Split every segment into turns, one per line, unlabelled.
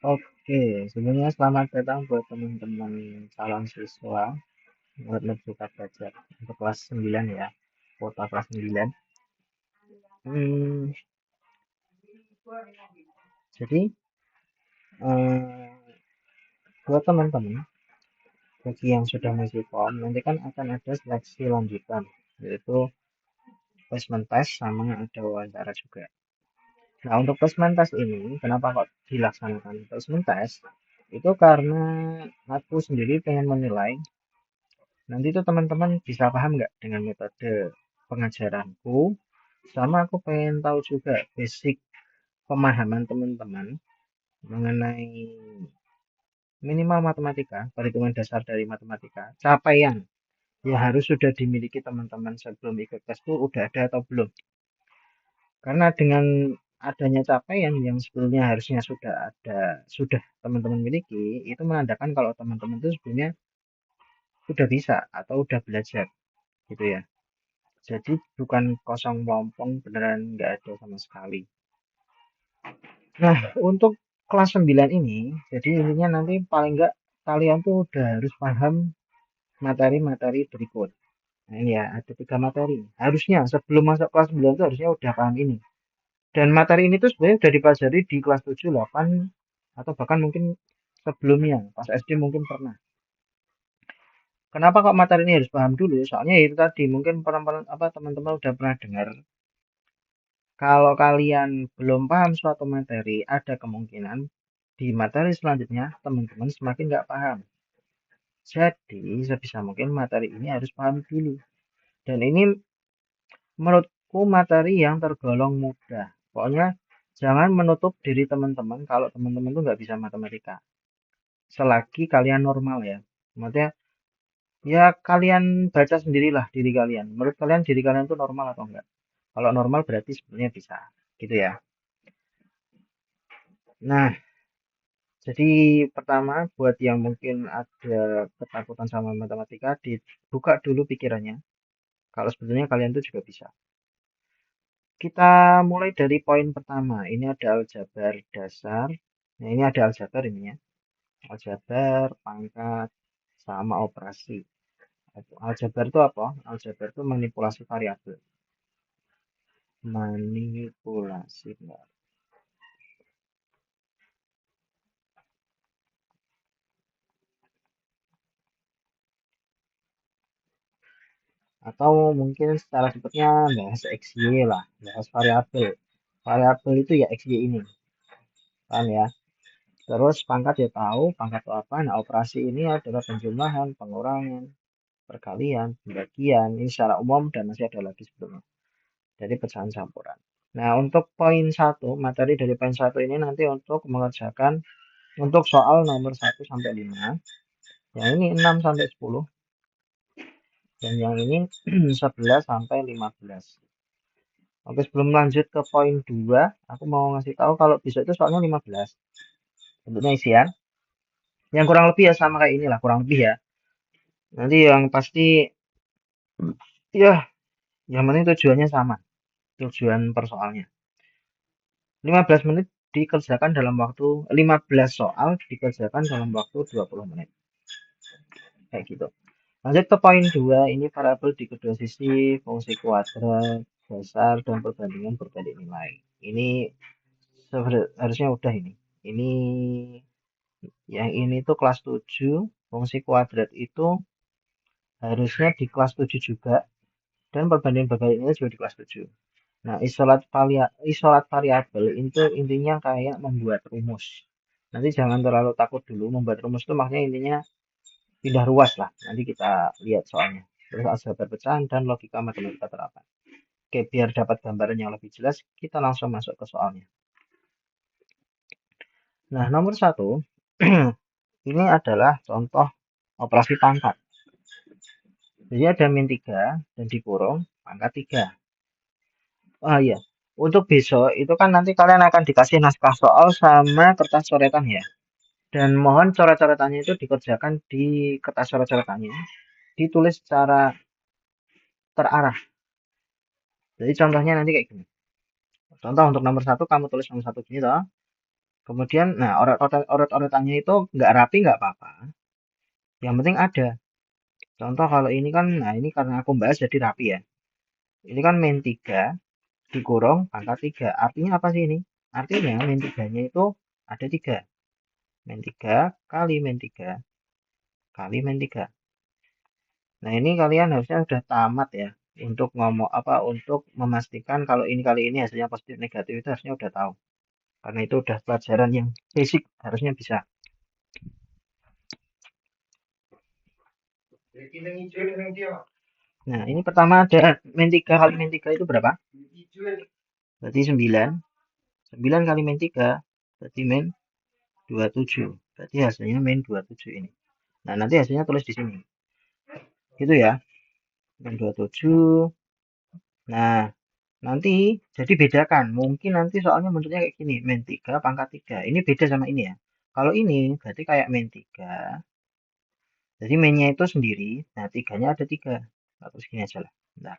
Oke, sebelumnya selamat datang buat teman-teman calon siswa Murid Buka Belajar untuk kelas 9 ya, kuota kelas 9. Hmm, jadi eh, buat teman-teman bagi yang sudah mengisi form nanti kan akan ada seleksi lanjutan yaitu placement test sama ada wawancara juga. Nah untuk placement test ini kenapa kok dilaksanakan placement test? Itu karena aku sendiri pengen menilai nanti tuh teman-teman bisa paham nggak dengan metode pengajaranku, sama aku pengen tahu juga basic pemahaman teman-teman mengenai minimal matematika, perhitungan dasar dari matematika, capaian yang harus sudah dimiliki teman-teman sebelum ikut tes itu udah ada atau belum. Karena dengan adanya capaian yang sebelumnya harusnya sudah ada, sudah teman-teman miliki, itu menandakan kalau teman-teman itu sebenarnya sudah bisa atau udah belajar gitu ya. Jadi bukan kosong melompong, beneran nggak ada sama sekali. Nah, untuk kelas 9 ini, jadi intinya nanti paling nggak kalian tuh udah harus paham materi-materi berikut. Nah ini ya, ada 3 materi. Harusnya sebelum masuk kelas 9 tuh harusnya udah paham ini. Dan materi ini tuh sebenarnya udah dipelajari di kelas 7, 8, atau bahkan mungkin sebelumnya, pas SD mungkin pernah. Kenapa kok materi ini harus paham dulu? Soalnya itu tadi, mungkin teman-teman udah pernah dengar kalau kalian belum paham suatu materi, ada kemungkinan di materi selanjutnya teman-teman semakin nggak paham. Jadi, sebisa mungkin materi ini harus paham dulu. Dan ini menurutku materi yang tergolong mudah. Pokoknya jangan menutup diri teman-teman kalau teman-teman tuh nggak bisa matematika. Selagi kalian normal ya. Maksudnya, ya kalian baca sendirilah diri kalian. Menurut kalian diri kalian tuh normal atau enggak? Kalau normal berarti sebenarnya bisa. Gitu ya. Nah, jadi pertama buat yang mungkin ada ketakutan sama matematika, dibuka dulu pikirannya. Kalau sebetulnya kalian tuh juga bisa. Kita mulai dari poin pertama. Ini ada aljabar dasar. Nah, ini ada aljabar ini ya. Aljabar, pangkat, sama operasi. Aljabar itu apa? Aljabar itu manipulasi variabel. Manipulasi. Atau mungkin secara sebutnya bahas XY lah, bahas variabel. Variabel itu ya XY ini, kan ya. Terus pangkat ya tahu, pangkat itu apa. Nah, operasi ini adalah penjumlahan, pengurangan, perkalian, pembagian. Ini secara umum dan masih ada lagi sebelumnya. Jadi pecahan campuran. Nah, untuk poin satu, materi dari poin satu ini nanti untuk mengerjakan untuk soal nomor 1 sampai 5. Yang ini 6 sampai 10 dan yang ini 11 sampai 15. Oke, sebelum lanjut ke poin 2, aku mau ngasih tahu kalau besok itu soalnya 15. Bentuknya isian. Yang kurang lebih ya sama kayak inilah, kurang lebih ya. Nanti yang pasti ya, yang penting tujuannya sama. Tujuan persoalnya. 15 menit dikerjakan dalam waktu 15 soal dikerjakan dalam waktu 20 menit. Kayak gitu. Lanjut ke poin 2, ini variabel di kedua sisi, fungsi kuadrat, dasar, dan perbandingan berbanding nilai. Ini harusnya udah ini. Ini yang ini tuh kelas 7, fungsi kuadrat itu harusnya di kelas 7 juga, dan perbandingan ini juga di kelas 7. Nah, isolat variabel itu intinya kayak membuat rumus. Nanti jangan terlalu takut dulu membuat rumus itu maksudnya intinya pindah ruas lah. Nanti kita lihat soalnya. Terus aljabar pecahan dan logika matematika terapan. Oke, biar dapat gambaran yang lebih jelas, kita langsung masuk ke soalnya. Nah, nomor 1, ini adalah contoh operasi pangkat. Jadi ada min 3 dan dikurung pangkat 3. Ah iya, untuk besok itu kan nanti kalian akan dikasih naskah soal sama kertas coretan ya. Dan mohon coret-coretannya itu dikerjakan di kertas coret-coretannya. Ditulis secara terarah. Jadi contohnya nanti kayak gini. Contoh untuk nomor 1 kamu tulis nomor 1 gini toh. Kemudian, nah oret-oretannya itu nggak rapi nggak apa-apa. Yang penting ada. Contoh kalau ini kan, nah ini karena aku bahas jadi rapi ya. Ini kan min 3 dikurung pangkat 3. Artinya apa sih ini? Artinya min 3-nya itu ada 3. Min 3 kali min 3 kali min 3. Nah, ini kalian harusnya sudah tamat ya untuk ngomong apa untuk memastikan kalau ini kali ini hasilnya positif negatif itu harusnya udah tahu. Karena itu udah pelajaran yang basic harusnya bisa. Nah, ini pertama ada min 3 kali min 3 itu berapa? Berarti 9. 9 kali min 3 berarti min 27. Berarti hasilnya min 27 ini. Nah, nanti hasilnya tulis di sini. Gitu ya. Min 27. Nah, nanti jadi bedakan. Mungkin nanti soalnya bentuknya kayak gini. Min 3 pangkat 3. Ini beda sama ini ya. Kalau ini berarti kayak min 3. Jadi min-nya itu sendiri. Nah, 3-nya ada 3. Terus gini aja lah. Bentar.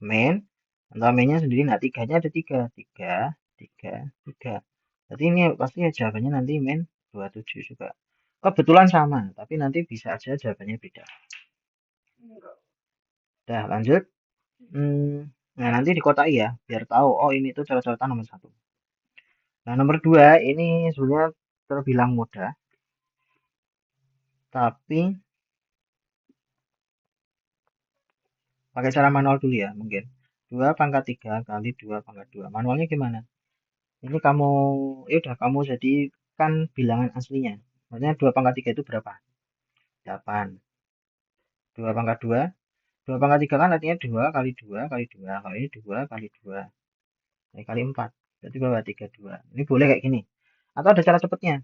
Min. Antara min-nya sendiri. Nah, 3-nya ada 3. 3, 3, 3. Berarti ini pasti jawabannya nanti min 27 juga. Kebetulan sama. Tapi nanti bisa aja jawabannya beda. Udah lanjut. Nah, nanti dikotai ya. Biar tahu. Oh, ini tuh coret-coretan nomor 1. Nah, nomor 2 ini sebenarnya terbilang mudah. Tapi pakai cara manual dulu ya mungkin. 2 pangkat 3 kali 2 pangkat 2. Manualnya gimana? Ini kamu, ya udah kamu jadikan bilangan aslinya. Maksudnya 2 pangkat 3 itu berapa? 8. 2 pangkat 2. 2 pangkat 3 kan artinya 2 kali 2 kali 2. Kalau ini 2 kali 2. Ini kali 4. Berarti berapa? 32. Ini boleh kayak gini. Atau ada cara cepetnya.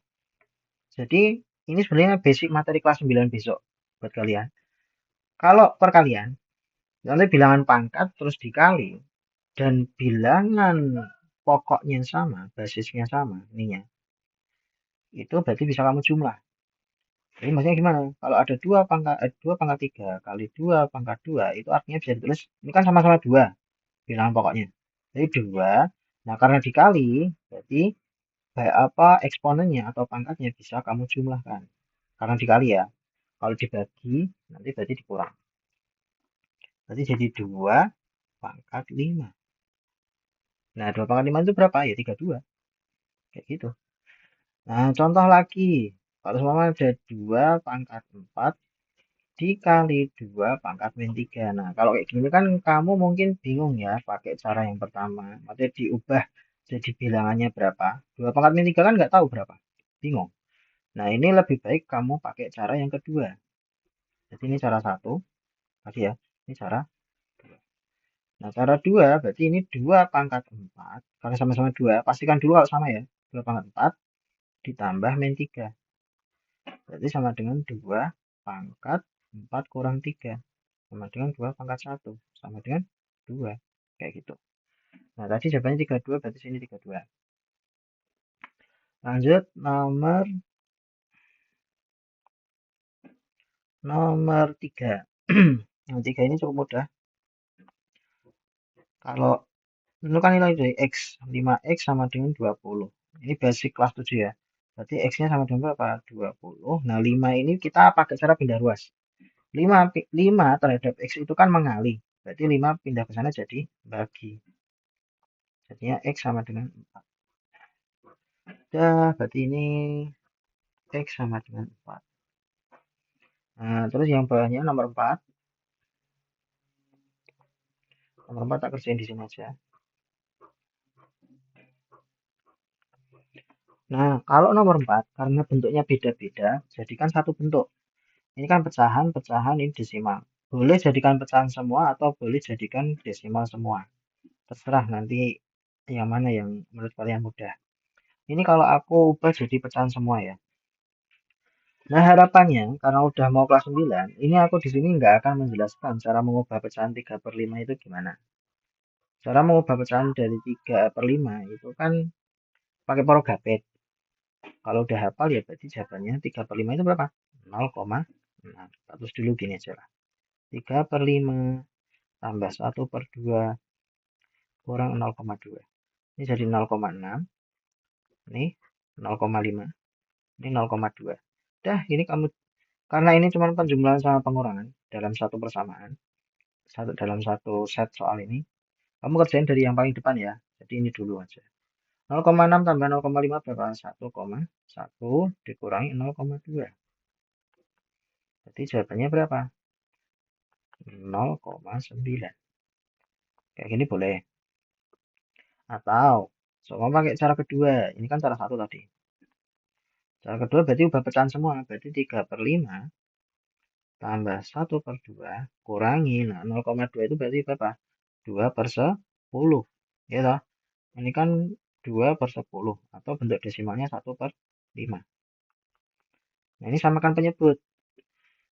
Jadi ini sebenarnya basic materi kelas 9 besok buat kalian. Kalau perkalian, nanti bilangan pangkat terus dikali dan bilangan pokoknya sama, basisnya sama, ininya. Itu berarti bisa kamu jumlah. Jadi maksudnya gimana? Kalau ada 2 pangkat 3 kali 2 pangkat 2 itu artinya bisa ditulis ini kan sama-sama 2 bilangan pokoknya. Jadi 2. Nah, karena dikali berarti kayak apa eksponennya atau pangkatnya bisa kamu jumlahkan. Karena dikali ya. Kalau dibagi nanti berarti dikurang. Berarti jadi 2 pangkat 5. Nah, 2 pangkat 5 itu berapa? Ya 32. Kayak gitu. Nah, contoh lagi. Kalau semua ada 2 pangkat 4 dikali 2 pangkat min 3. Nah, kalau kayak gini kan kamu mungkin bingung ya pakai cara yang pertama. Maksudnya diubah jadi bilangannya berapa. 2 pangkat min 3 kan nggak tahu berapa. Bingung. Nah, ini lebih baik kamu pakai cara yang kedua. Jadi ini cara 1. Tadi ya. Ini cara 2. Nah, cara 2 berarti ini 2 pangkat 4. Karena sama-sama 2. Pastikan dulu kalau sama ya. 2 pangkat 4 ditambah min 3. Berarti sama dengan 2 pangkat 4 kurang 3. Sama dengan 2 pangkat 1. Sama dengan 2. Kayak gitu. Nah, tadi jawabannya 32, berarti sini 32. Lanjut, nomor 3. Yang 3 ini cukup mudah. Kalau itu kan nilai dari X. 5X sama dengan 20. Ini basic kelas 7 ya. Berarti X-nya sama dengan berapa? 20. Nah, 5 ini kita pakai cara pindah ruas. 5 terhadap X itu kan mengalih. Berarti 5 pindah ke sana jadi bagi. Jadinya X sama dengan 4. Udah, berarti ini X sama dengan 4. Nah, terus yang bawahnya nomor 4. Nomor 4 tak kerjain di sini aja. Nah, kalau nomor 4, karena bentuknya beda-beda, jadikan satu bentuk. Ini kan pecahan, pecahan, ini desimal. Boleh jadikan pecahan semua atau boleh jadikan desimal semua. Terserah nanti yang mana yang menurut kalian mudah. Ini kalau aku ubah jadi pecahan semua ya. Nah, harapannya karena udah mau kelas 9, ini aku di sini nggak akan menjelaskan cara mengubah pecahan 3/5 itu gimana. Cara mengubah pecahan dari 3/5 itu kan pakai Porogapet. Kalau udah hafal ya berarti jawabannya 3/5 itu berapa? 0,6. Terus dulu gini aja lah. 3/5 tambah 1/2 kurang 0,2. Ini jadi 0,6. Nih 0,5. Ini 0,2. Dah, ini kamu, karena ini cuma penjumlahan sama pengurangan dalam satu persamaan, dalam satu set soal ini, kamu kerjain dari yang paling depan ya. Jadi ini dulu aja. 0,6 tambah 0,5 berapa? 1,1 dikurangi 0,2. Jadi jawabannya berapa? 0,9. Kayak gini boleh. Atau coba pakai cara kedua. Ini kan cara satu tadi. Cara kedua berarti ubah pecahan semua. Berarti 3/5 tambah 1/2 kurangi. Nah, 0,2 itu berarti berapa? 2/10. Ya toh? Ini kan 2/10. Atau bentuk desimalnya 1/5. Nah, ini samakan penyebut.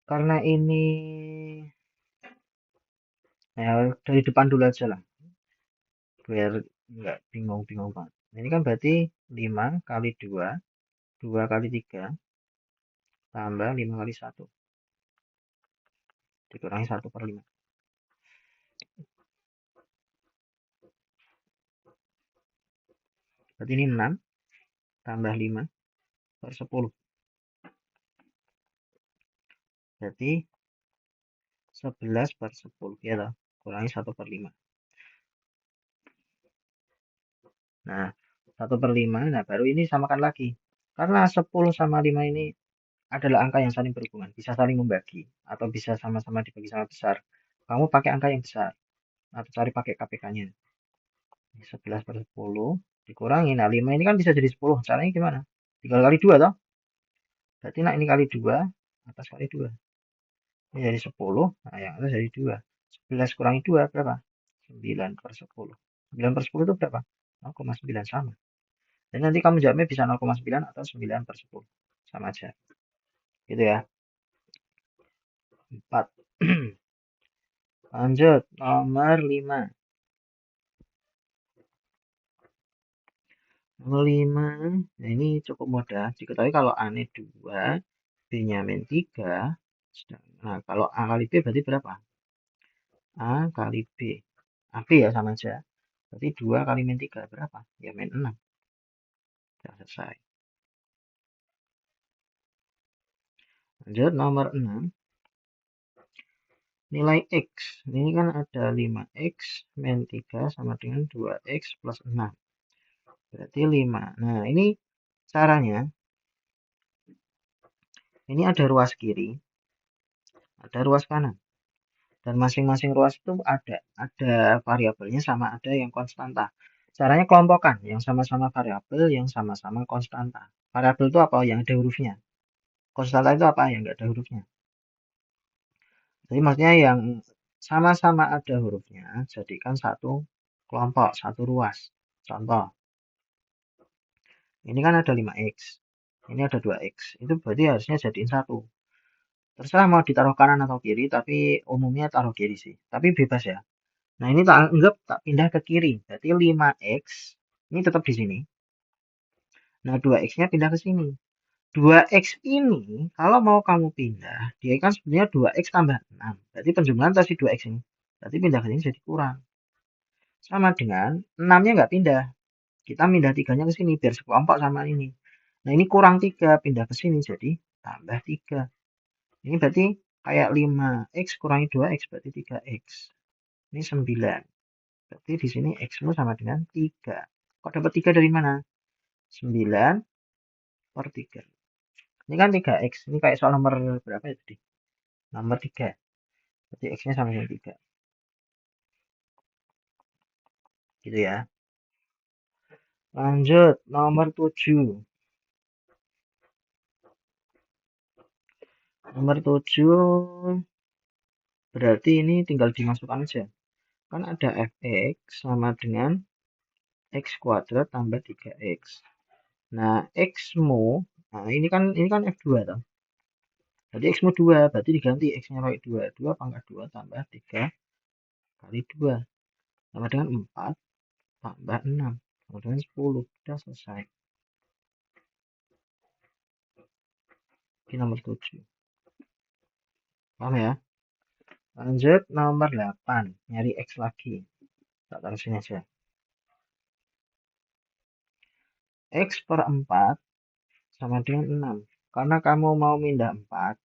Karena ini ya dari depan dulu aja lah. Biar nggak bingung-bingung banget. Ini kan berarti 5 kali 2, 2 kali 3, tambah 5 kali 1. Dikurangi 1/5. Berarti ini 6 tambah 5/10. Berarti 11/10. Ya toh? Kurangi 1/5. Nah, 1/5. Nah, baru ini samakan lagi. Karena 10 sama 5 ini adalah angka yang saling berhubungan. Bisa saling membagi. Atau bisa sama-sama dibagi sama besar. Kamu pakai angka yang besar. Atau cari pakai KPK-nya. 11/10 dikurangi. Nah, 5 ini kan bisa jadi 10. Caranya gimana? 3 kali 2 toh? Berarti nah ini kali 2, atas kali 2. Ini jadi 10, nah yang atas jadi 2. 11 kurangi 2 berapa? 9/10. 9/10 itu berapa? 0,9 sama. Dan nanti kamu jawabnya bisa 0,9 atau 9/10. Sama aja. Gitu ya. 4. Lanjut, nomor 5. Nomor 5, nah ini cukup mudah. Diketahui kalau A-nya 2, B-nya -3. Nah, kalau A kali B berarti berapa? A kali B. AB ya sama aja. Berarti 2 kali -3 berapa? Ya -6. Sudah selesai. Lanjut nomor 6. Nilai X. Ini kan ada 5X min 3 sama dengan 2X plus 6. Berarti 5. Nah, ini caranya. Ini ada ruas kiri. Ada ruas kanan. Dan masing-masing ruas itu ada variabelnya sama ada yang konstanta. Caranya kelompokkan yang sama-sama variabel, yang sama-sama konstanta. Variabel itu apa? Yang ada hurufnya. Konstanta itu apa? Yang nggak ada hurufnya. Jadi maksudnya yang sama-sama ada hurufnya, jadikan satu kelompok, satu ruas. Contoh, ini kan ada 5X, ini ada 2X. Itu berarti harusnya jadiin satu. Terserah mau ditaruh kanan atau kiri, tapi umumnya taruh kiri sih. Tapi bebas ya. Nah, ini tak anggap tak pindah ke kiri. Berarti 5X, ini tetap di sini. Nah, 2X-nya pindah ke sini. 2X ini, kalau mau kamu pindah, dia kan sebenarnya 2X tambah 6. Berarti penjumlahan tadi 2X ini. Berarti pindah ke sini jadi kurang. Sama dengan 6-nya nggak pindah. Kita pindah 3-nya ke sini, biar sekelompok sama ini. Nah, ini kurang 3, pindah ke sini, jadi tambah 3. Ini berarti kayak 5X kurangi 2X, berarti 3X. Ini 9. Berarti di sini X-mu sama dengan 3. Kok dapat 3 dari mana? 9/3. Ini kan 3X. Ini kayak soal nomor berapa ya tadi? Nomor 3. Berarti X-nya sama dengan 3. Gitu ya. Lanjut, nomor 7. Nomor 7 berarti ini tinggal dimasukkan aja. Kan ada fx sama dengan x kuadrat tambah 3x. Nah, x-mu, nah ini kan f2 toh. Berarti x-mu 2, berarti diganti x-nya pakai 2. 2 pangkat 2 tambah 3 kali 2. Sama dengan 4 tambah 6. Sama dengan 10. Sudah selesai. Ini nomor 7. Paham ya? Lanjut nomor 8. Nyari x lagi. Tak taruh sini aja. X/4 sama dengan 6. Karena kamu mau mindah 4,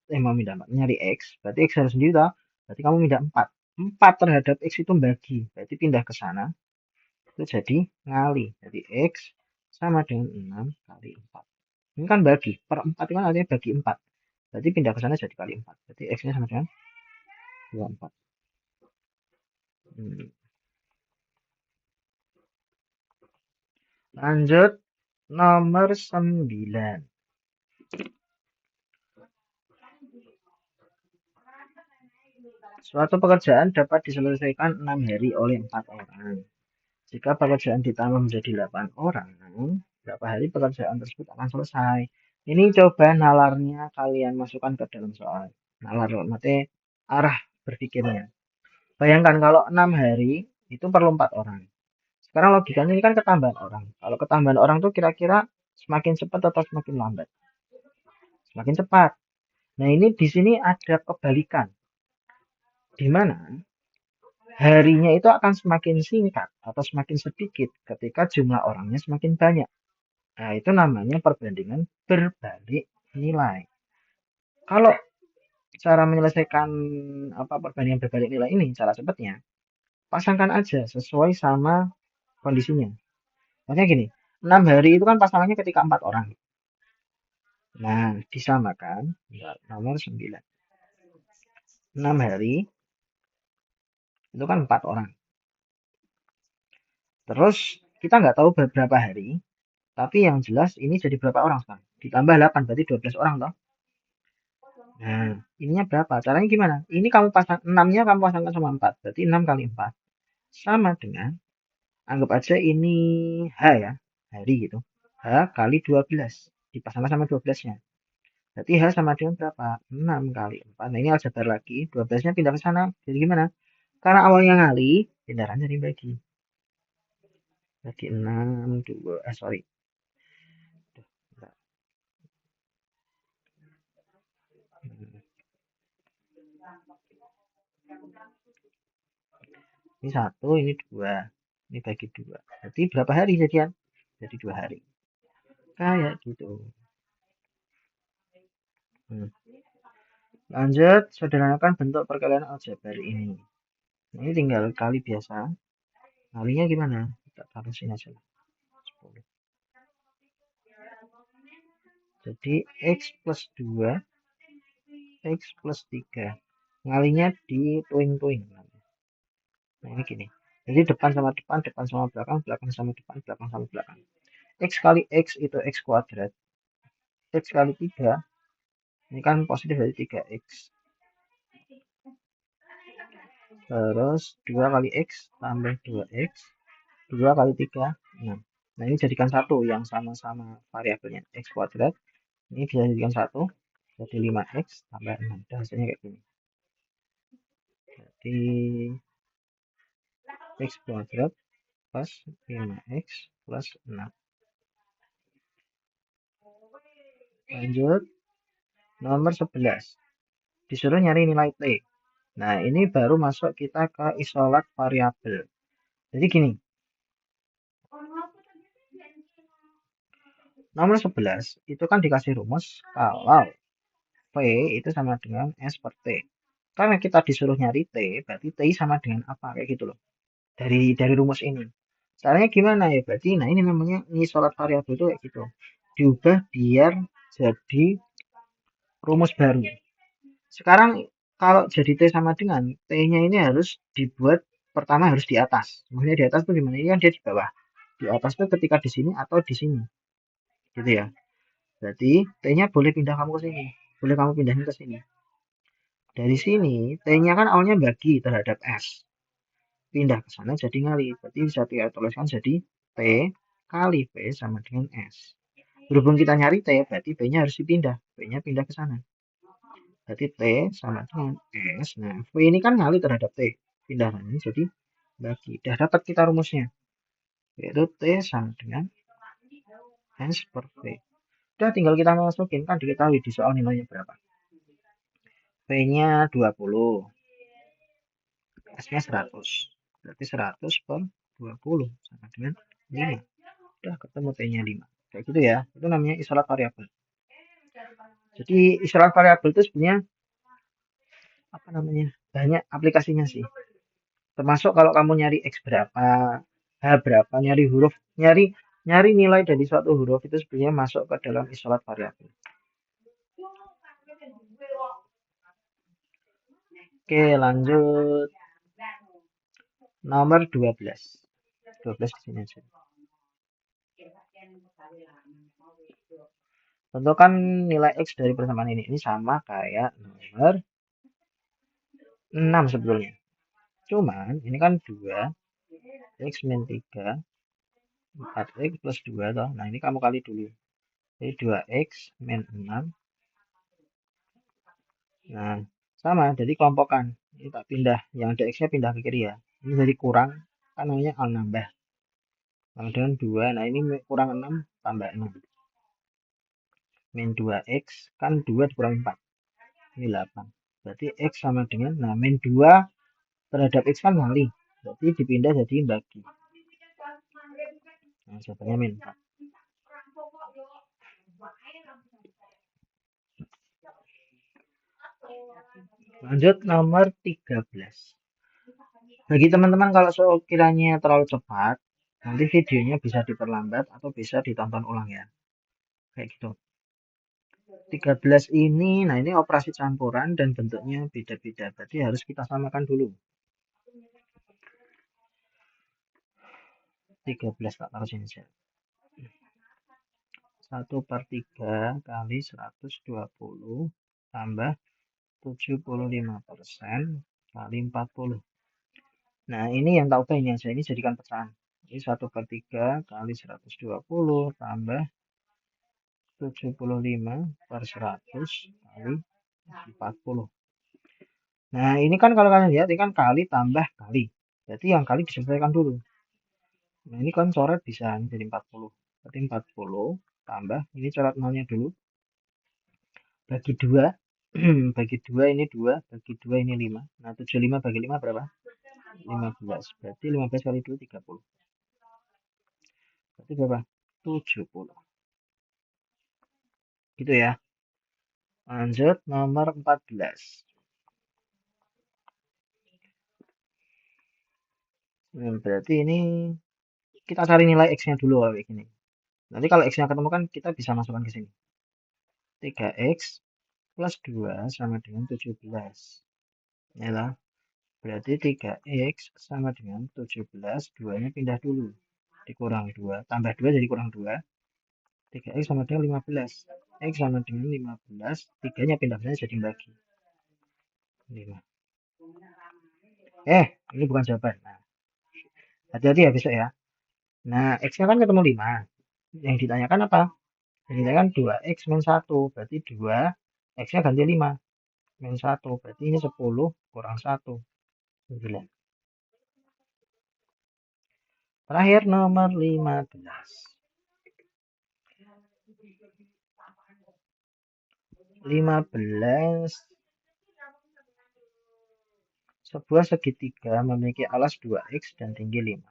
nyari X, berarti X harus sendiri toh. Berarti kamu mindah 4. 4 terhadap X itu bagi, berarti pindah ke sana, itu jadi ngali. Jadi X sama dengan 6 kali 4. Ini kan bagi, per 4 itu kan artinya bagi 4. Berarti pindah ke sana jadi kali 4. Berarti X-nya sama dengan 24. Lanjut, nomor 9. Suatu pekerjaan dapat diselesaikan 6 hari oleh 4 orang. Jika pekerjaan ditambah menjadi 8 orang, berapa hari pekerjaan tersebut akan selesai? Ini coba nalarnya kalian masukkan ke dalam soal. Nalar mate arah berpikirnya. Bayangkan kalau 6 hari itu perlu 4 orang. Sekarang logikanya ini kan ketambahan orang. Kalau ketambahan orang tuh kira-kira semakin cepat atau semakin lambat? Semakin cepat. Nah, ini di sini ada kebalikan. Di mana harinya itu akan semakin singkat atau semakin sedikit ketika jumlah orangnya semakin banyak. Nah, itu namanya perbandingan berbalik nilai. Kalau cara menyelesaikan perbandingan berbalik nilai ini, cara cepatnya, pasangkan aja sesuai sama kondisinya. Makanya gini, 6 hari itu kan pasangannya ketika 4 orang. Nah, disamakan nomor 9. 6 hari itu kan 4 orang. Terus kita nggak tahu berapa hari, tapi yang jelas ini jadi berapa orang sekarang? Ditambah 8 berarti 12 orang toh. Nah, ininya berapa? Caranya gimana? Ini kamu pasang 6-nya kamu pasangkan sama 4. Berarti 6 kali 4 sama dengan, anggap aja ini H ya, hari gitu. H kali 12 dipasangkan sama 12-nya. Berarti H sama dengan berapa? 6 kali 4. Nah, ini aljabar lagi. 12-nya pindah ke sana. Jadi gimana? Karena awalnya ngali, pindahan jadi bagi. Bagi 6, 2, sorry. Ini 1, ini 2. Ini bagi 2. Berarti berapa hari jadian? Jadi 2 hari. Kayak gitu. Lanjut, sederhanakan bentuk perkalian aljabar ini. Nah, ini tinggal kali biasa. Kalinya gimana? Kita taruh sini aja. 10. Jadi X plus 2, X plus 3. Ngalinya di tuing-tuing. Nah, ini gini. Jadi depan sama depan, depan sama belakang, belakang sama depan, belakang sama belakang. X kali X itu X kuadrat. X kali 3. Ini kan positif dari 3X. Terus 2 kali X tambah 2X. 2 kali 3, 6. Nah, ini jadikan 1 yang sama-sama variabelnya X kuadrat. Ini bisa jadikan 1. Jadi 5X tambah 6. Dan hasilnya kayak gini. Jadi X kuadrat plus 5X plus 6. Lanjut. Nomor 11. Disuruh nyari nilai T. Nah, ini baru masuk kita ke isolat variabel. Jadi gini. Nomor 11 itu kan dikasih rumus kalau P itu sama dengan S per T. Karena kita disuruh nyari T, berarti T sama dengan apa? Kayak gitu loh. Dari rumus ini. Caranya gimana ya? Berarti, nah ini namanya isolat variabel itu kayak gitu. Diubah biar jadi rumus baru. Sekarang kalau jadi T sama dengan, T-nya ini harus dibuat, pertama harus di atas. Maksudnya di atas tuh gimana? Ini kan dia di bawah. Di atas tuh ketika di sini atau di sini. Gitu ya. Berarti T-nya boleh pindah kamu ke sini. Boleh kamu pindahin ke sini. Dari sini, T-nya kan awalnya bagi terhadap S. Pindah ke sana jadi ngali. Berarti bisa kita tuliskan jadi T kali V sama dengan S. Berhubung kita nyari T, berarti V-nya harus dipindah. V-nya pindah ke sana. Berarti T sama dengan S. Nah, V ini kan ngali terhadap T. Pindahannya jadi bagi. Udah dapat kita rumusnya. Yaitu T sama dengan S per V. Udah tinggal kita masukin. Kan diketahui di soal nilainya berapa. V-nya 20. S-nya 100. Berarti 100 per 20 sama dengan 5. Udah ketemu T-nya 5. Kayak gitu ya. Itu namanya isolat variabel. Jadi isolat variabel itu sebenarnya apa namanya, banyak aplikasinya sih. Termasuk kalau kamu nyari x berapa, h berapa, nyari huruf, nyari nyari nilai dari suatu huruf itu sebenarnya masuk ke dalam isolat variabel. Oke, lanjut. Nomor 12. 12 di sini aja. Tentukan nilai x dari persamaan ini. Ini sama kayak nomor 6 sebetulnya. Cuman ini kan 2 x min 3 4x plus 2 toh. Nah, ini kamu kali dulu. Jadi 2x min 6. Nah, sama, jadi kelompokan. Ini tak pindah, yang ada x-nya pindah ke kiri ya. Ini jadi kurang, kan namanya al nambah. Kemudian 2, nah ini kurang 6 tambah 6. Min 2x, kan 2 dikurang 4. Ini 8. Berarti x sama dengan, nah min 2 terhadap x kan kali. Berarti dipindah jadi bagi. Nah, jawabannya min 4. Lanjut nomor 13. Bagi teman-teman kalau sekiranya terlalu cepat, nanti videonya bisa diperlambat atau bisa ditonton ulang ya. Kayak gitu. 13 ini, nah ini operasi campuran dan bentuknya beda-beda. Berarti harus kita samakan dulu. 13 tak taruh sini saja. 1/3 kali 120 tambah 75% kali 40. Nah, ini yang tak ubah ini aja. Ini jadikan pecahan. Jadi 1/3 kali 120 tambah 75/100 kali 40. Nah, ini kan kalau kalian lihat, ini kan kali tambah kali. Berarti yang kali diselesaikan dulu. Nah, ini kan coret bisa ini jadi 40. Berarti 40 tambah, ini coret nolnya dulu. Bagi 2. Bagi 2 ini 2, bagi 2 ini 5. Nah, 75 bagi 5 berapa? 15. Berarti 15 kali 2, 30. Berarti berapa? 70. Gitu ya. Lanjut nomor 14. Nah, berarti ini kita cari nilai x-nya dulu kayak gini. Nanti kalau x-nya ketemu kan kita bisa masukkan ke sini. 3x plus 2 sama dengan 17. Ya lah. Berarti 3x sama dengan 17. 2-nya pindah dulu. Dikurang 2. Tambah 2 jadi kurang 2. 3x sama dengan 15. X sama dengan 15. 3-nya pindah ke sini jadi bagi. 5. Ini bukan jawaban. Nah, hati-hati ya besok ya. Nah, x-nya kan ketemu 5. Yang ditanyakan apa? Yang ditanyakan 2x min 1. Berarti 2. X-nya ganti 5. Min 1. Berarti ini 10 kurang 1. 9. Terakhir nomor 15. 15. Sebuah segitiga memiliki alas 2x dan tinggi 5.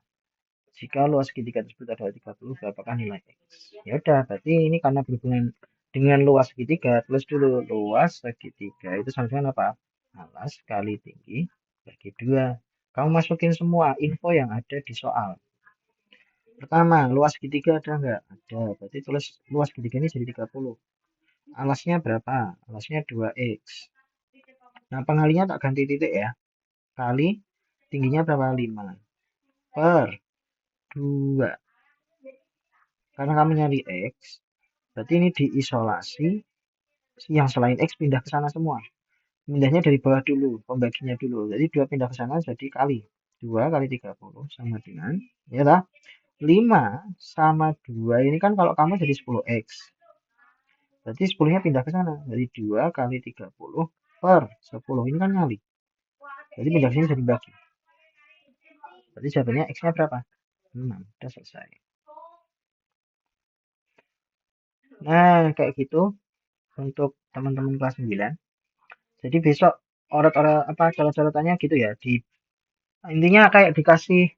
Jika luas segitiga tersebut adalah 30, berapakah nilai x? Ya udah, berarti ini karena berhubungan dengan luas segitiga, tulis dulu luas segitiga itu sama dengan apa? Alas kali tinggi bagi 2. Kamu masukin semua info yang ada di soal. Pertama, luas segitiga ada enggak? Ada. Berarti tulis luas segitiga ini jadi 30. Alasnya berapa? Alasnya 2x. Nah, pengalinya tak ganti titik ya. Kali tingginya berapa? 5 per 2. Karena kamu nyari x, berarti ini diisolasi. Yang selain x pindah ke sana semua. Pindahnya dari bawah dulu, pembaginya dulu. Jadi 2 pindah ke sana jadi kali. 2 kali 30 sama dengan, ya lah, 5 sama 2 ini kan kalau kamu jadi 10x. Berarti 10-nya pindah ke sana. Jadi 2 kali 30 per 10. Ini kan kali. Jadi pindah ke sini jadi bagi. Berarti jawabannya x-nya berapa? 6. Udah selesai. Nah, kayak gitu untuk teman-teman kelas 9. Jadi besok orat-orat apa coret-coretannya gitu ya. Intinya kayak dikasih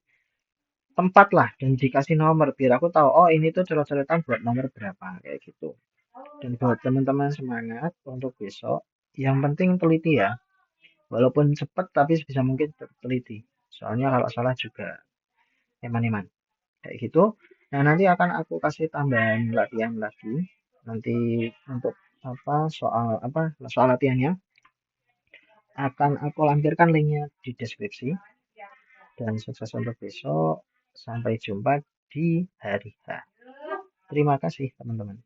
tempat lah dan dikasih nomor biar aku tahu oh ini tuh coret-coretan buat nomor berapa kayak gitu. Dan buat teman-teman semangat untuk besok, yang penting teliti ya. Walaupun cepat tapi bisa mungkin teliti. Soalnya kalau salah juga eman-eman. Kayak gitu. Nah, nanti akan aku kasih tambahan latihan lagi. Nanti untuk soal latihannya akan aku lampirkan linknya di deskripsi. Dan sukses untuk besok. Sampai jumpa di hari H. Terima kasih teman-teman.